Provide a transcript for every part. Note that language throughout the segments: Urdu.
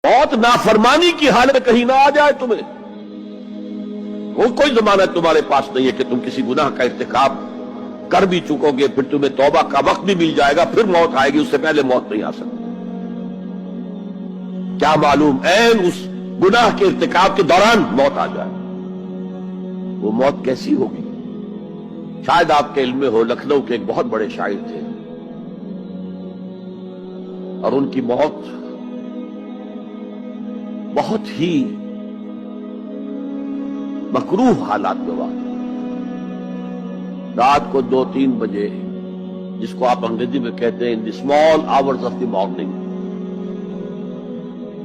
موت نافرمانی کی حالت میں کہیں نہ آ جائے تمہیں، وہ کوئی ضمانت تمہارے پاس نہیں ہے کہ تم کسی گناہ کا ارتکاب کر بھی چکو گے، پھر تمہیں توبہ کا وقت بھی مل جائے گا، پھر موت آئے گی، اس سے پہلے موت نہیں آ سکتی۔ کیا معلوم عین اس گناہ کے ارتکاب کے دوران موت آ جائے، وہ موت کیسی ہوگی؟ شاید آپ کے علم میں ہو، لکھنؤ کے ایک بہت بڑے شاعر تھے اور ان کی موت بہت ہی مکروہ حالات میں واقع، رات کو 2-3 بجے، جس کو آپ انگریزی میں کہتے ہیں in the small hours of the morning,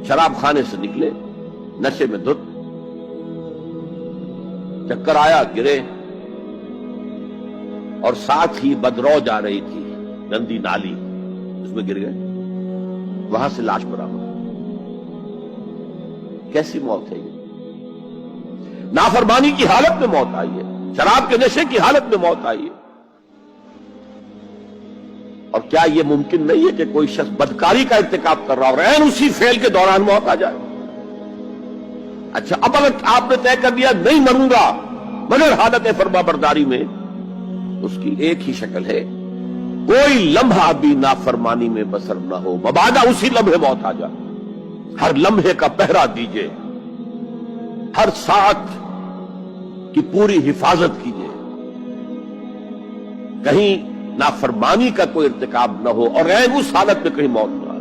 شراب خانے سے نکلے، نشے میں دھت، چکر آیا، گرے، اور ساتھ ہی بدرو جا رہی تھی گندی نالی، اس میں گر گئے، وہاں سے لاش برآمد۔ کیسی موت ہے یہ؟ نافرمانی کی حالت میں موت آئی ہے، شراب کے نشے کی حالت میں موت آئی ہے۔ اور کیا یہ ممکن نہیں ہے کہ کوئی شخص بدکاری کا ارتکاب کر رہا اور عین اسی فعل کے دوران موت آ جائے؟ اچھا، اب اگر آپ نے طے کر دیا نہیں مروں گا مگر حالت فرما برداری میں، اس کی ایک ہی شکل ہے، کوئی لمحہ بھی نافرمانی میں بسر نہ ہو، مبادا اسی لمحے موت آ جائے۔ ہر لمحے کا پہرا دیجئے، ہر ساتھ کی پوری حفاظت کیجئے، کہیں نافرمانی کا کوئی ارتکاب نہ ہو اور غیر اس حالت میں کہیں موت نہ آئے۔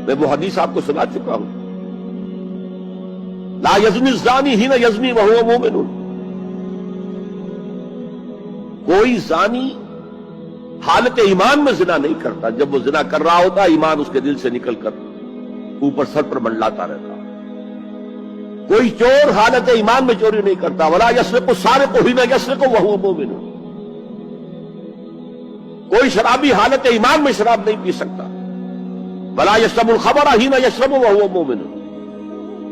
میں وہ حدیث آپ کو سنا چکا ہوں، لا یزنی الزانی حین یزنی وہو مومن، کوئی زانی حالت ایمان میں زنا نہیں کرتا، جب وہ زنا کر رہا ہوتا ایمان اس کے دل سے نکل کر اوپر سر پر منڈلاتا رہتا۔ کوئی چور حالت ایمان میں چوری نہیں کرتا، ولا یسرق السارق حین یسرق وہو مومن، کوئی شرابی حالت ایمان میں شراب نہیں پی سکتا، ولا یشرب الخمر حین یشرب وہو مومن۔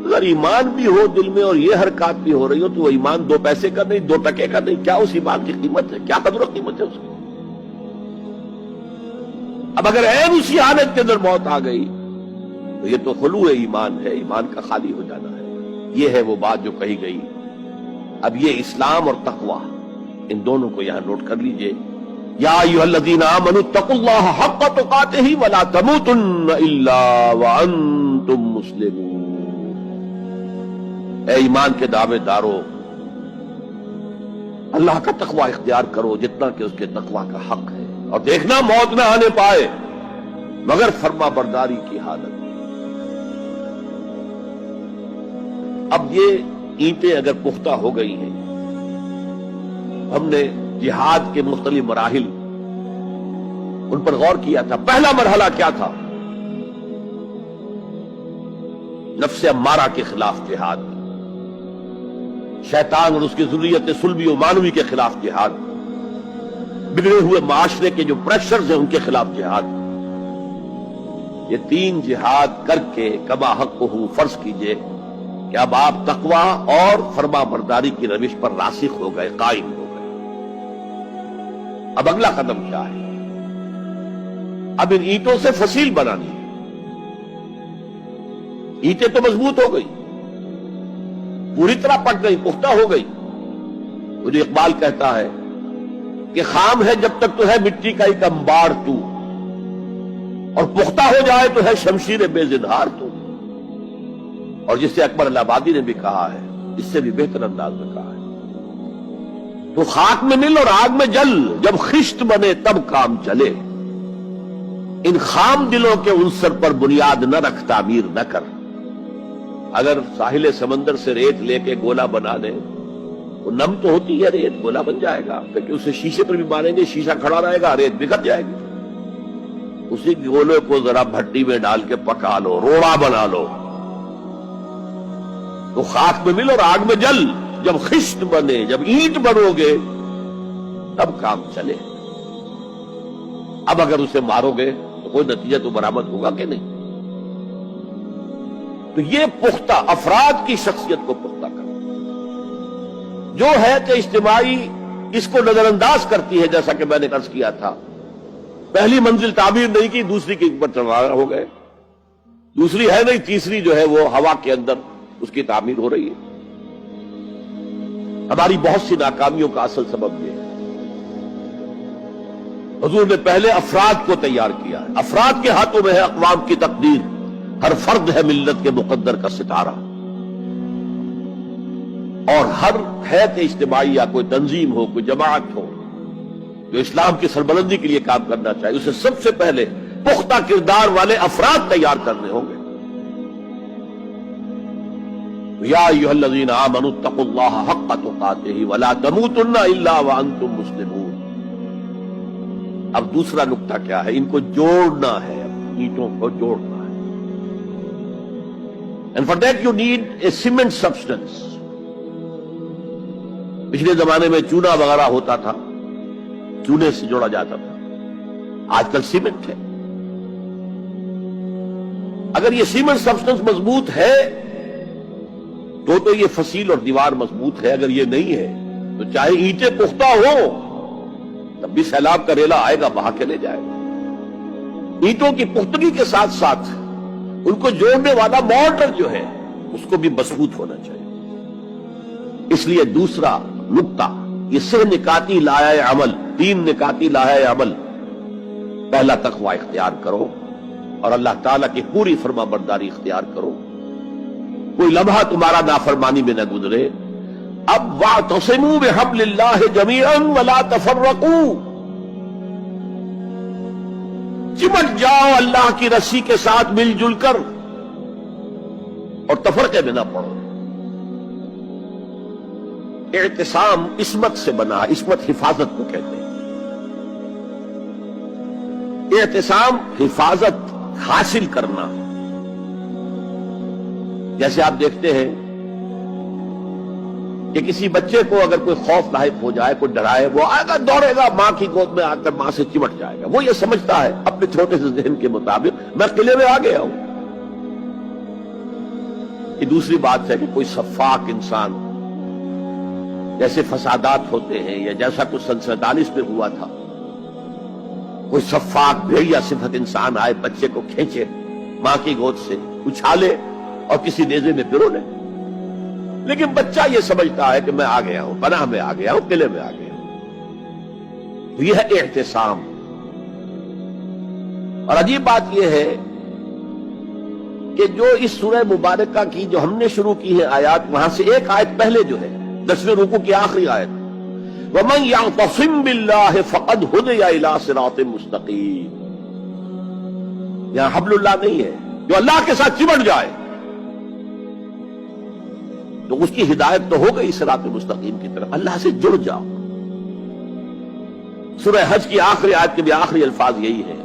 اگر ایمان بھی ہو دل میں اور یہ حرکات بھی ہو رہی ہو تو وہ ایمان 2 پیسے کا نہیں، 2 ٹکے کا نہیں، کیا اس ایمان کی قیمت ہے؟ کیا قدر و قیمت ہے اس کی؟ اب اگر عین اسی حالت کے اندر موت آ گئی تو یہ تو خلوع ایمان ہے، ایمان کا خالی ہو جانا ہے۔ یہ ہے وہ بات جو کہی گئی۔ اب یہ اسلام اور تقوی، ان دونوں کو یہاں نوٹ کر لیجئے۔ یا ایھا الذین آمنوا اتقوا اللہ حق تقاتہ ولا تموتن الا وانتم مسلمون۔ اے ایمان کے دعوے دارو، اللہ کا تقوی اختیار کرو جتنا کہ اس کے تقوی کا حق ہے، اور دیکھنا موت نہ آنے پائے مگر فرما برداری کی حالت۔ اب یہ اینٹیں اگر پختہ ہو گئی ہیں، ہم نے جہاد کے مختلف مراحل ان پر غور کیا تھا۔ پہلا مرحلہ کیا تھا؟ نفس امارہ کے خلاف جہاد، شیطان اور اس کی ذریت صلبی و مانوی کے خلاف جہاد، بگڑے ہوئے معاشرے کے جو پریشرز ہیں ان کے خلاف جہاد۔ یہ 3 جہاد کر کے کما حقہ فرض کیجئے کہ اب آپ تقوی اور فرما برداری کی روش پر راسخ ہو گئے، قائم ہو گئے۔ اب اگلا قدم کیا ہے؟ اب ان اینٹوں سے فصیل بنانی ہے۔ اینٹیں تو مضبوط ہو گئی، پوری طرح پک گئی، پختہ ہو گئی۔ مجھے اقبال کہتا ہے کہ خام ہے جب تک تو ہے مٹی کا ایک انبار تو، اور پختہ ہو جائے تو ہے شمشیر بے زنہار تو۔ اور جسے اکبر الہ آبادی نے بھی کہا ہے، اس سے بھی بہتر انداز میں کہا ہے، تو خاک میں مل اور آگ میں جل، جب خشت بنے تب کام چلے، ان خام دلوں کے عنصر پر بنیاد نہ رکھ، تعمیر نہ کر۔ اگر ساحل سمندر سے ریت لے کے گولا بنا دیں، وہ نم تو ہوتی ہے ریت، گولا بن جائے گا، کیونکہ اسے شیشے پر بھی ماریں گے، شیشہ کھڑا رہے گا، ریت بکھر جائے گی۔ اسی گولے کو ذرا بھٹی میں ڈال کے پکا لو، روڑا بنا لو، تو خاک میں مل اور آگ میں جل، جب خشت بنے، جب اینٹ بنو گے تب کام چلے۔ اب اگر اسے مارو گے تو کوئی نتیجہ تو برآمد ہوگا کہ نہیں؟ تو یہ پختہ افراد کی شخصیت کو پختہ کرنا جو ہے کہ اجتماعی اس کو نظر انداز کرتی ہے، جیسا کہ میں نے عرض کیا تھا، پہلی منزل تعبیر نہیں کی، دوسری کے اوپر چڑھا ہو گئے، دوسری ہے نہیں، تیسری جو ہے وہ ہوا کے اندر اس کی تعمیر ہو رہی ہے۔ ہماری بہت سی ناکامیوں کا اصل سبب یہ ہے۔ حضور نے پہلے افراد کو تیار کیا ہے، افراد کے ہاتھوں میں ہے اقوام کی تقدیر، ہر فرد ہے ملت کے مقدر کا ستارہ، اور ہر حیث اجتماعی یا کوئی تنظیم ہو، کوئی جماعت ہو جو اسلام کی سربلندی کے لیے کام کرنا چاہیے، اسے سب سے پہلے پختہ کردار والے افراد تیار کرنے ہوں گے۔ یا ایھا الذین آمنوا اتقوا اللہ حق تقاتہ ولا تموتن الا وانتم مسلمون۔ اب دوسرا نقطہ کیا ہے؟ ان کو جوڑنا ہے، اینٹوں کو جوڑنا ہے۔ And for that you need a cement substance۔ پچھلے زمانے میں چونا وغیرہ ہوتا تھا، چونے سے جوڑا جاتا تھا، آج کل سیمنٹ ہے۔ اگر یہ سیمنٹ سبسٹنس مضبوط ہے تو یہ فصیل اور دیوار مضبوط ہے، اگر یہ نہیں ہے تو چاہے اینٹیں پختہ ہو تب بھی سیلاب کا ریلا آئے گا، بہا کے لے جائے گا۔ اینٹوں کی پختگی کے ساتھ ساتھ ان کو جوڑنے والا مورٹر جو ہے اس کو بھی مضبوط ہونا چاہیے۔ اس لیے دوسرا نقطہ، یہ سہ نکاتی لائحہ عمل، 3 نکاتی لائحہ عمل۔ پہلا تقوی اختیار کرو اور اللہ تعالیٰ کی پوری فرما برداری اختیار کرو، کوئی لمحہ تمہارا نافرمانی میں نہ گزرے۔ اب واعتصموا بحبل اللہ جمیعا ولا تفرقوا، چمٹ جاؤ اللہ کی رسی کے ساتھ مل جل کر اور تفرقے میں نہ پڑو۔ اعتصام عصمت سے بنا، عصمت حفاظت کو کہتے ہیں۔ اعتصام حفاظت حاصل کرنا۔ جیسے آپ دیکھتے ہیں کہ کسی بچے کو اگر کوئی خوف لاحق ہو جائے، کوئی ڈرائے، وہ آئے گا، دوڑے گا، ماں کی گود میں آ کر ماں سے چمٹ جائے گا۔ وہ یہ سمجھتا ہے اپنے چھوٹے سے ذہن کے مطابق میں قلعے میں آ گیا ہوں۔ یہ دوسری بات ہے کہ کوئی شفاق انسان، جیسے فسادات ہوتے ہیں یا جیسا کچھ سن 47 میں ہوا تھا، کوئی شفاق بھیڑیا صفت انسان آئے، بچے کو کھینچے ماں کی گود سے، اچھالے اور کسی نیزے میں پرو لے۔ لیکن بچہ یہ سمجھتا ہے کہ میں آ گیا ہوں، پناہ میں آ گیا ہوں، قلعے میں آ گیا ہوں۔ یہ ہے اعتصام۔ اور عجیب بات یہ ہے کہ جو اس سورہ مبارکہ کی جو ہم نے شروع کی ہے آیات، وہاں سے ایک آیت پہلے جو ہے 10ویں رکوع کی آخری آیت، وَمَنْ يَعْتَصِمْ بِاللَّهِ فَقَدْ هُدِيَ إِلَىٰ صِرَاطٍ مُسْتَقِيمٍ۔ یہاں حبل اللہ نہیں ہے، جو اللہ کے ساتھ چمٹ جائے تو اس کی ہدایت تو ہو گئی صراط مستقیم کی طرف، اللہ سے جڑ جاؤ۔ سورہ حج کی آخری آیت کے بھی آخری الفاظ یہی ہے،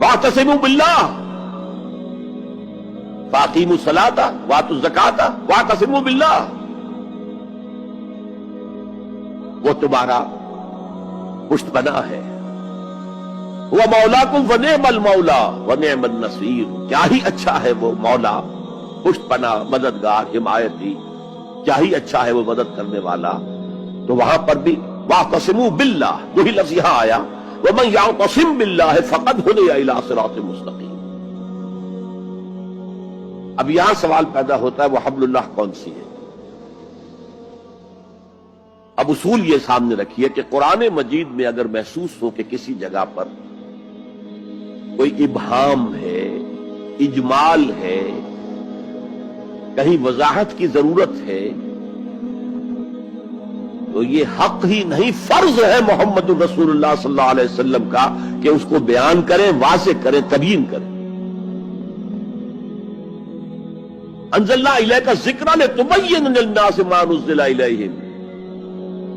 وَاعْتَصِمُوا بِاللَّهِ فَأَقِیمُوا الصَّلَاةَ وَآتُوا الزَّکَاةَ وَاعْتَصِمُوا بِاللَّهِ۔ وہ تمہارا پشت بنا ہے، وہ مولاکم ونعم المولا ونعم النصیر۔ کیا ہی اچھا ہے وہ مولا، پشت بنا، مددگار، حمایتی، کیا ہی اچھا ہے وہ مدد کرنے والا۔ تو وہاں پر بھی واعتصموا باللہ، وہی لفظ یہاں آیا، ومن یعتصم باللہ فقد ہدی الی صراط مستقیم۔ اب یہاں سوال پیدا ہوتا ہے وہ حبل اللہ کون سی ہے؟ اب اصول یہ سامنے رکھیے کہ قرآن مجید میں اگر محسوس ہو کہ کسی جگہ پر کوئی ابہام ہے، اجمال ہے، کہیں وضاحت کی ضرورت ہے، تو یہ حق ہی نہیں فرض ہے محمد الرسول اللہ صلی اللہ علیہ وسلم کا کہ اس کو بیان کریں، واضح کریں، تبیین کریں۔ انزلنا الیک الذکر لتبین للناس ما نزل الیہم۔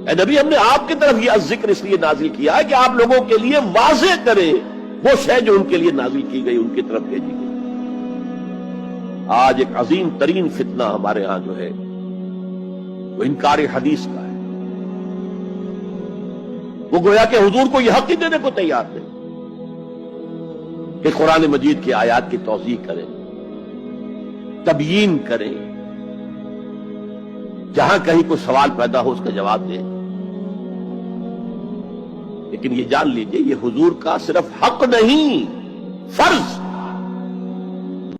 اے نبی، ہم نے آپ کی طرف یہ ذکر اس لیے نازل کیا ہے کہ آپ لوگوں کے لیے واضح کریں وہ شے جو ان کے لیے نازل کی گئی، ان کی طرف بھیجی گئی۔ آج ایک عظیم ترین فتنہ ہمارے ہاں جو ہے وہ انکار حدیث کا ہے۔ وہ گویا کہ حضور کو یہ حق ہی دینے کو تیار تھے کہ قرآن مجید کی آیات کی توضیح کریں، تبیین کریں، جہاں کہیں کوئی سوال پیدا ہو اس کا جواب دیں۔ لیکن یہ جان لیجئے، یہ حضور کا صرف حق نہیں، فرض